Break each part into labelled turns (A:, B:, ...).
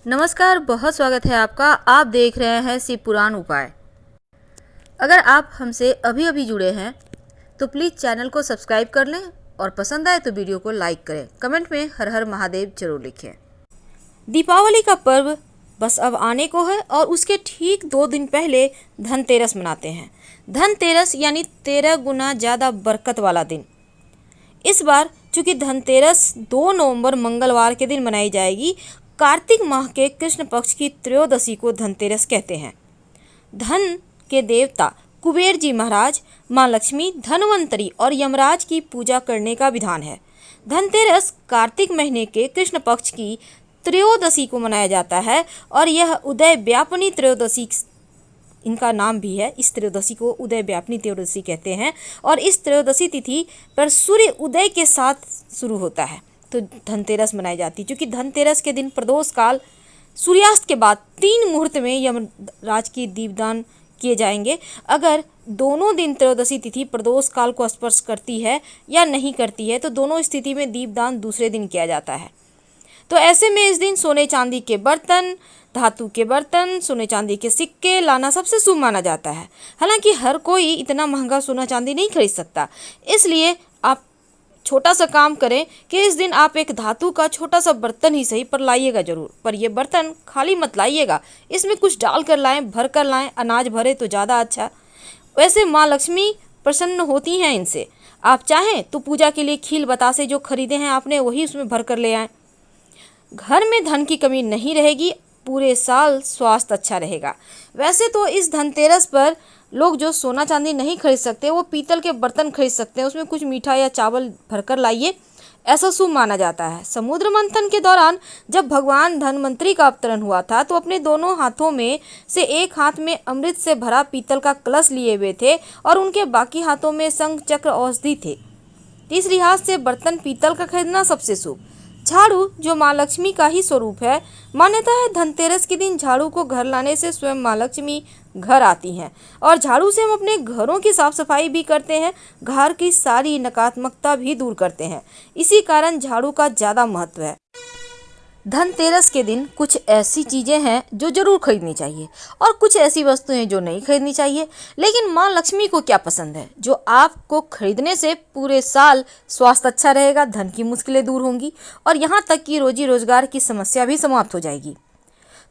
A: नमस्कार, बहुत स्वागत है आपका। आप देख रहे हैं शिव पुराण उपाय। अगर आप हमसे अभी अभी जुड़े हैं तो प्लीज़ चैनल को सब्सक्राइब कर लें और पसंद आए तो वीडियो को लाइक करें। कमेंट में हर हर महादेव जरूर लिखें। दीपावली का पर्व बस अब आने को है और उसके ठीक 2 दिन पहले धनतेरस मनाते हैं। धनतेरस यानी 13 गुना ज़्यादा बरकत वाला दिन। इस बार चूंकि धनतेरस 2 नवंबर मंगलवार के दिन मनाई जाएगी, कार्तिक माह के कृष्ण पक्ष की त्रयोदशी को धनतेरस कहते हैं। धन के देवता कुबेर जी महाराज, माँ लक्ष्मी, धनवंतरी और यमराज की पूजा करने का विधान है। धनतेरस कार्तिक महीने के कृष्ण पक्ष की त्रयोदशी को मनाया जाता है और यह उदय व्यापिनी त्रयोदशी इनका नाम भी है। इस त्रयोदशी को उदय व्यापिनी त्रयोदशी कहते हैं और इस त्रयोदशी तिथि पर सूर्य उदय के साथ शुरू होता है तो धनतेरस मनाई जाती है। क्योंकि धनतेरस के दिन प्रदोष काल सूर्यास्त के बाद 3 मुहूर्त में यमराज की दीपदान किए जाएंगे। अगर दोनों दिन त्रयोदशी तिथि प्रदोष काल को स्पर्श करती है या नहीं करती है तो दोनों स्थिति में दीपदान दूसरे दिन किया जाता है। तो ऐसे में इस दिन सोने चांदी के बर्तन, धातु के बर्तन, सोने चांदी के सिक्के लाना सबसे शुभ माना जाता है। हालांकि हर कोई इतना महंगा सोना चांदी नहीं खरीद सकता, इसलिए आप छोटा सा काम करें कि इस दिन आप एक धातु का छोटा सा बर्तन ही सही पर लाइएगा जरूर। पर यह बर्तन खाली मत लाइएगा, इसमें कुछ डाल कर लाएं, भर कर लाएं। अनाज भरे तो ज़्यादा अच्छा। वैसे माँ लक्ष्मी प्रसन्न होती हैं इनसे। आप चाहें तो पूजा के लिए खील बतासे जो खरीदे हैं आपने वही उसमें भर कर ले आएँ। घर में धन की कमी नहीं रहेगी, पूरे साल स्वास्थ्य अच्छा रहेगा। वैसे तो इस धनतेरस पर लोग जो सोना चांदी नहीं खरीद सकते वो पीतल के बर्तन खरीद सकते हैं, उसमें कुछ मीठा या चावल भरकर लाइए, ऐसा शुभ माना जाता है। समुद्र मंथन के दौरान जब भगवान धनवंतरी का अवतरण हुआ था तो अपने दोनों हाथों में से एक हाथ में अमृत से भरा पीतल का कलश लिए हुए थे और उनके बाकी हाथों में शंख चक्र औषधि थे। इस लिहाज से बर्तन पीतल का खरीदना सबसे शुभ। झाड़ू जो माँ लक्ष्मी का ही स्वरूप है, मान्यता है धनतेरस के दिन झाड़ू को घर लाने से स्वयं माँ लक्ष्मी घर आती हैं और झाड़ू से हम अपने घरों की साफ सफाई भी करते हैं, घर की सारी नकारात्मकता भी दूर करते हैं। इसी कारण झाड़ू का ज़्यादा महत्व है। धनतेरस के दिन कुछ ऐसी चीज़ें हैं जो जरूर खरीदनी चाहिए और कुछ ऐसी वस्तुएं जो नहीं खरीदनी चाहिए। लेकिन माँ लक्ष्मी को क्या पसंद है जो आपको खरीदने से पूरे साल स्वास्थ्य अच्छा रहेगा, धन की मुश्किलें दूर होंगी और यहाँ तक कि रोजी रोजगार की समस्या भी समाप्त हो जाएगी।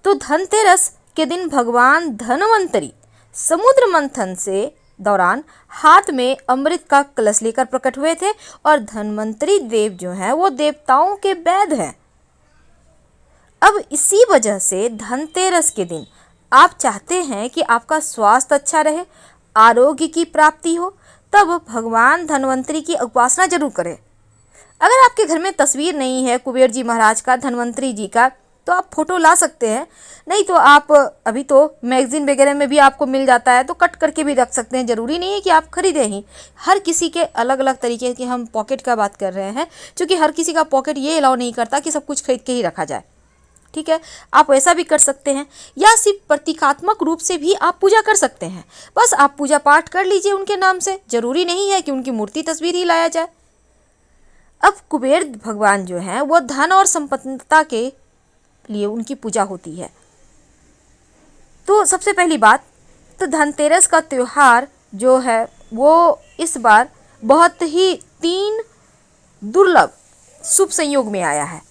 A: तो धनतेरस के दिन भगवान धनवंतरी समुद्र मंथन से दौरान हाथ में अमृत का कलश लेकर प्रकट हुए थे और धनवंतरी देव जो हैं वो देवताओं के वैद्य हैं। अब इसी वजह से धनतेरस के दिन आप चाहते हैं कि आपका स्वास्थ्य अच्छा रहे, आरोग्य की प्राप्ति हो, तब भगवान धनवंतरी की उपासना जरूर करें। अगर आपके घर में तस्वीर नहीं है कुबेर जी महाराज का, धनवंतरी जी का, तो आप फोटो ला सकते हैं। नहीं तो आप अभी तो मैगजीन वगैरह में भी आपको मिल जाता है तो कट करके भी रख सकते हैं। ज़रूरी नहीं है कि आप खरीदें ही। हर किसी के अलग अलग तरीके के, हम पॉकेट का बात कर रहे हैं, क्योंकि हर किसी का पॉकेट ये अलाउ नहीं करता कि सब कुछ खरीद के ही रखा जाए। ठीक है, आप वैसा भी कर सकते हैं या सिर्फ प्रतीकात्मक रूप से भी आप पूजा कर सकते हैं। बस आप पूजा पाठ कर लीजिए उनके नाम से, जरूरी नहीं है कि उनकी मूर्ति तस्वीर ही लाया जाए। अब कुबेर भगवान जो हैं वो धन और संपन्नता के लिए उनकी पूजा होती है। तो सबसे पहली बात तो धनतेरस का त्यौहार जो है वो इस बार बहुत ही 3 दुर्लभ शुभ संयोग में आया है।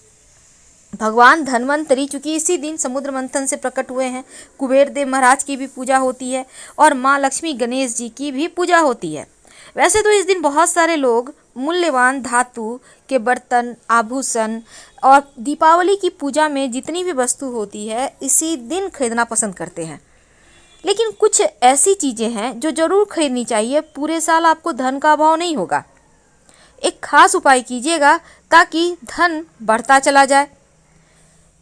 A: भगवान धनवंतरी चूंकि इसी दिन समुद्र मंथन से प्रकट हुए हैं, कुबेर देव महाराज की भी पूजा होती है और माँ लक्ष्मी गणेश जी की भी पूजा होती है। वैसे तो इस दिन बहुत सारे लोग मूल्यवान धातु के बर्तन, आभूषण और दीपावली की पूजा में जितनी भी वस्तु होती है इसी दिन खरीदना पसंद करते हैं। लेकिन कुछ ऐसी चीज़ें हैं जो ज़रूर खरीदनी चाहिए, पूरे साल आपको धन का अभाव नहीं होगा। एक खास उपाय कीजिएगा ताकि धन बढ़ता चला जाए।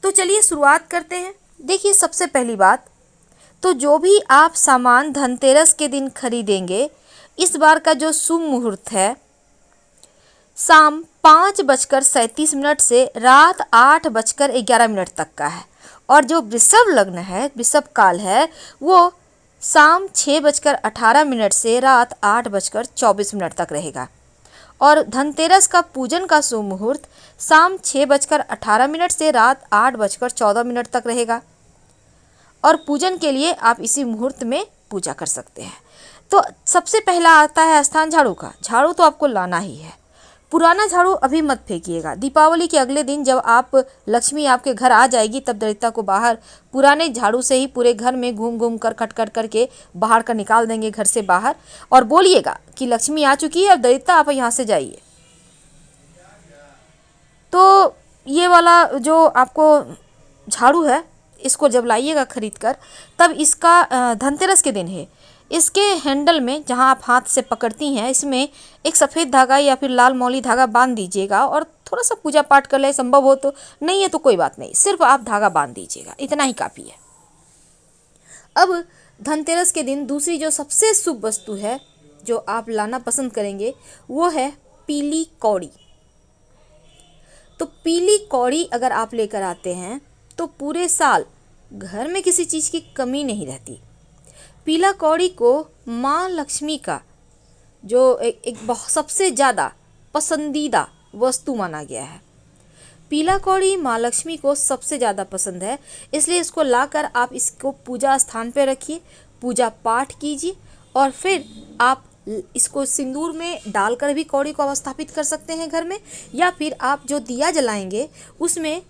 A: तो चलिए शुरुआत करते हैं। देखिए, सबसे पहली बात तो जो भी आप सामान धनतेरस के दिन खरीदेंगे, इस बार का जो शुभ मुहूर्त है शाम 5:37 से रात 8:11 तक का है और जो वृषभ लग्न है, वृषभ काल है, वो शाम 6:18 से रात 8:24 तक रहेगा। और धनतेरस का पूजन का शुभ मुहूर्त शाम 6:18 से रात 8:14 तक रहेगा और पूजन के लिए आप इसी मुहूर्त में पूजा कर सकते हैं। तो सबसे पहला आता है स्थान झाड़ू का। झाड़ू तो आपको लाना ही है। पुराना झाड़ू अभी मत फेंकिएगा। दीपावली के अगले दिन जब आप लक्ष्मी आपके घर आ जाएगी तब दरिद्रता को बाहर पुराने झाड़ू से ही पूरे घर में घूम घूम कर खटखट करके बाहर का निकाल देंगे घर से बाहर और बोलिएगा कि लक्ष्मी आ चुकी है और दरिद्रता आप यहाँ से जाइए। तो ये वाला जो आपको झाड़ू है इसको जब लाइएगा खरीद कर, तब इसका धनतेरस के दिन है, इसके हैंडल में जहां आप हाथ से पकड़ती हैं इसमें एक सफ़ेद धागा या फिर लाल मौली धागा बांध दीजिएगा और थोड़ा सा पूजा पाठ कर ले, संभव हो तो, नहीं है तो कोई बात नहीं, सिर्फ आप धागा बांध दीजिएगा, इतना ही काफ़ी है। अब धनतेरस के दिन दूसरी जो सबसे शुभ वस्तु है जो आप लाना पसंद करेंगे वो है पीली कौड़ी। तो पीली कौड़ी अगर आप लेकर आते हैं तो पूरे साल घर में किसी चीज़ की कमी नहीं रहती। पीला कौड़ी को माँ लक्ष्मी का जो एक सबसे ज़्यादा पसंदीदा वस्तु माना गया है। पीला कौड़ी माँ लक्ष्मी को सबसे ज़्यादा पसंद है, इसलिए इसको लाकर आप इसको पूजा स्थान पर रखिए, पूजा पाठ कीजिए और फिर आप इसको सिंदूर में डालकर भी कौड़ी को अवस्थापित कर सकते हैं घर में, या फिर आप जो दिया जलाएंगे उसमें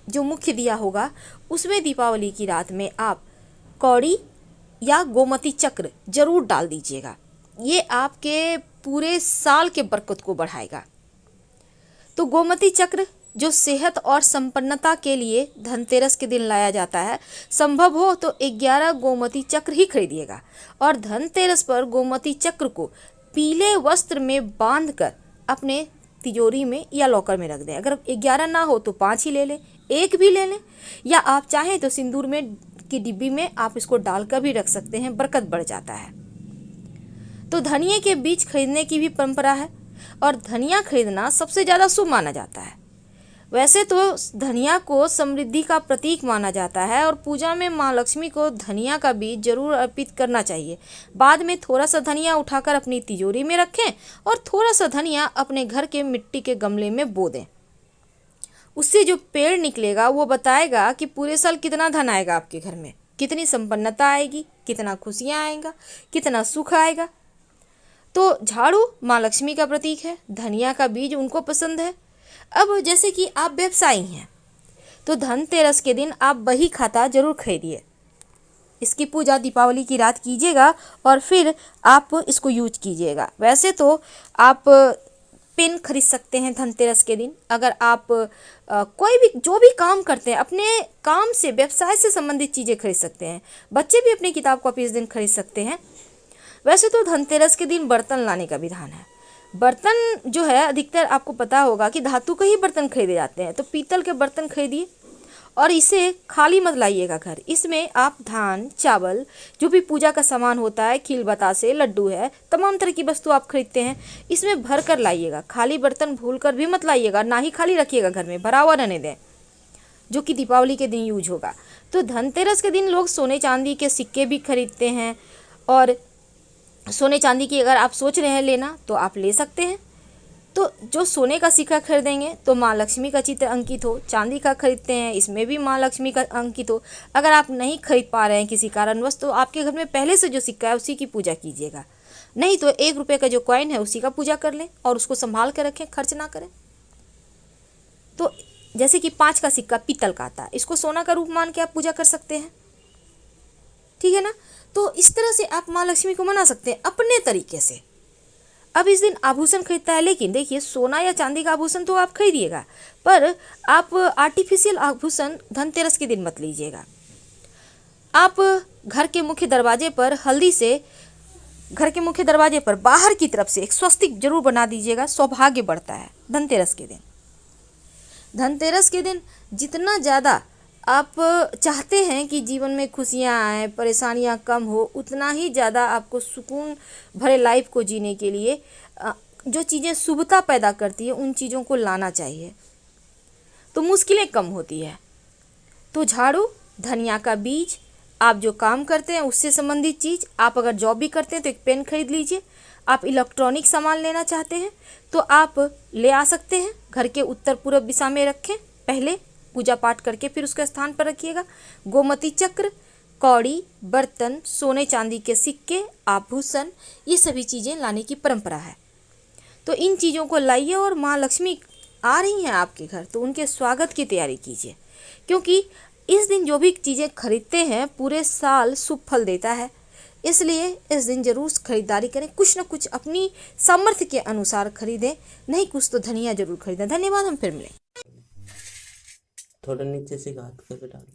A: जो मुख्य दिया होगा उसमें दीपावली की रात में आप कौड़ी या गोमती चक्र जरूर डाल दीजिएगा। ये आपके पूरे साल के बरकत को बढ़ाएगा। तो गोमती चक्र जो सेहत और संपन्नता के लिए धनतेरस के दिन लाया जाता है, संभव हो तो 11 गोमती चक्र ही खरीदिएगा और धनतेरस पर गोमती चक्र को पीले वस्त्र में बांधकर अपने तिजोरी में या लॉकर में रख दें। अगर 11 ना हो तो 5 ही ले लें, 1 भी ले लें, या आप चाहें तो सिंदूर में की डिब्बी में आप इसको डालकर भी रख सकते हैं, बरकत बढ़ जाता है। तो धनिया के बीज खरीदने की भी परंपरा है और धनिया खरीदना सबसे ज़्यादा शुभ माना जाता है। वैसे तो धनिया को समृद्धि का प्रतीक माना जाता है और पूजा में माँ लक्ष्मी को धनिया का बीज जरूर अर्पित करना चाहिए। बाद में थोड़ा सा धनिया उठाकर अपनी तिजोरी में रखें और थोड़ा सा धनिया अपने घर के मिट्टी के गमले में बो दें। उससे जो पेड़ निकलेगा वो बताएगा कि पूरे साल कितना धन आएगा आपके घर में, कितनी संपन्नता आएगी, कितना खुशियाँ आएगा, कितना सुख आएगा। तो झाड़ू माँ लक्ष्मी का प्रतीक है, धनिया का बीज उनको पसंद है। अब जैसे कि आप व्यवसायी हैं तो धनतेरस के दिन आप बही खाता जरूर खरीदिए। इसकी पूजा दीपावली की रात कीजिएगा और फिर आप इसको यूज कीजिएगा। वैसे तो आप पेन खरीद सकते हैं धनतेरस के दिन। अगर आप कोई भी जो भी काम करते हैं अपने काम से, व्यवसाय से संबंधित चीज़ें खरीद सकते हैं। बच्चे भी अपनी किताब कॉपी इस दिन खरीद सकते हैं। वैसे तो धनतेरस के दिन बर्तन लाने का विधान है। बर्तन जो है अधिकतर आपको पता होगा कि धातु के ही बर्तन खरीदे जाते हैं, तो पीतल के बर्तन खरीदिए और इसे खाली मत लाइएगा घर। इसमें आप धान, चावल, जो भी पूजा का सामान होता है, खील बतासे, लड्डू है, तमाम तरह की वस्तु आप खरीदते हैं, इसमें भर कर लाइएगा। खाली बर्तन भूल कर भी मत लाइएगा, ना ही खाली रखिएगा घर में, भरा हुआ रहने दें, जो कि दीपावली के दिन यूज होगा। तो धनतेरस के दिन लोग सोने चांदी के सिक्के भी खरीदते हैं और सोने चांदी की अगर आप सोच रहे हैं लेना तो आप ले सकते हैं। तो जो सोने का सिक्का खरीदेंगे तो माँ लक्ष्मी का चित्र अंकित हो, चांदी का खरीदते हैं इसमें भी माँ लक्ष्मी का अंकित हो। अगर आप नहीं खरीद पा रहे हैं किसी कारणवश तो आपके घर में पहले से जो सिक्का है उसी की पूजा कीजिएगा, नहीं तो 1 रुपये का जो कॉइन है उसी का पूजा कर लें और उसको संभाल कर रखें, खर्च ना करें। तो जैसे कि 5 का सिक्का पीतल का आता है, इसको सोना का रूप मान के आप पूजा कर सकते हैं, ठीक है ना। तो इस तरह से आप माँ लक्ष्मी को मना सकते हैं अपने तरीके से। अब इस दिन आभूषण खरीदता है, लेकिन देखिए सोना या चांदी का आभूषण तो आप खरीदिएगा, पर आप आर्टिफिशियल आभूषण धनतेरस के दिन मत लीजिएगा। आप घर के मुख्य दरवाजे पर हल्दी से घर के मुख्य दरवाजे पर बाहर की तरफ से एक स्वस्तिक जरूर बना दीजिएगा, सौभाग्य बढ़ता है धनतेरस के दिन। धनतेरस के दिन जितना ज़्यादा आप चाहते हैं कि जीवन में खुशियाँ आएँ, परेशानियाँ कम हो, उतना ही ज़्यादा आपको सुकून भरे लाइफ को जीने के लिए जो चीज़ें शुभता पैदा करती है उन चीज़ों को लाना चाहिए, तो मुश्किलें कम होती है। तो झाड़ू, धनिया का बीज, आप जो काम करते हैं उससे संबंधित चीज़, आप अगर जॉब भी करते हैं तो एक पेन खरीद लीजिए, आप इलेक्ट्रॉनिक सामान लेना चाहते हैं तो आप ले आ सकते हैं। घर के उत्तर पूर्व दिशा में रखें, पहले पूजा पाठ करके फिर उसके स्थान पर रखिएगा। गोमती चक्र, कौड़ी, बर्तन, सोने चांदी के सिक्के, आभूषण, ये सभी चीज़ें लाने की परंपरा है। तो इन चीज़ों को लाइए और माँ लक्ष्मी आ रही हैं आपके घर तो उनके स्वागत की तैयारी कीजिए, क्योंकि इस दिन जो भी चीज़ें खरीदते हैं पूरे साल शुभ फल देता है। इसलिए इस दिन जरूर खरीदारी करें, कुछ न कुछ अपनी सामर्थ्य के अनुसार खरीदें, नहीं कुछ तो धनिया जरूर खरीदें। धन्यवाद, हम फिर मिलें।
B: थोड़ा नीचे से हाथ करके डाल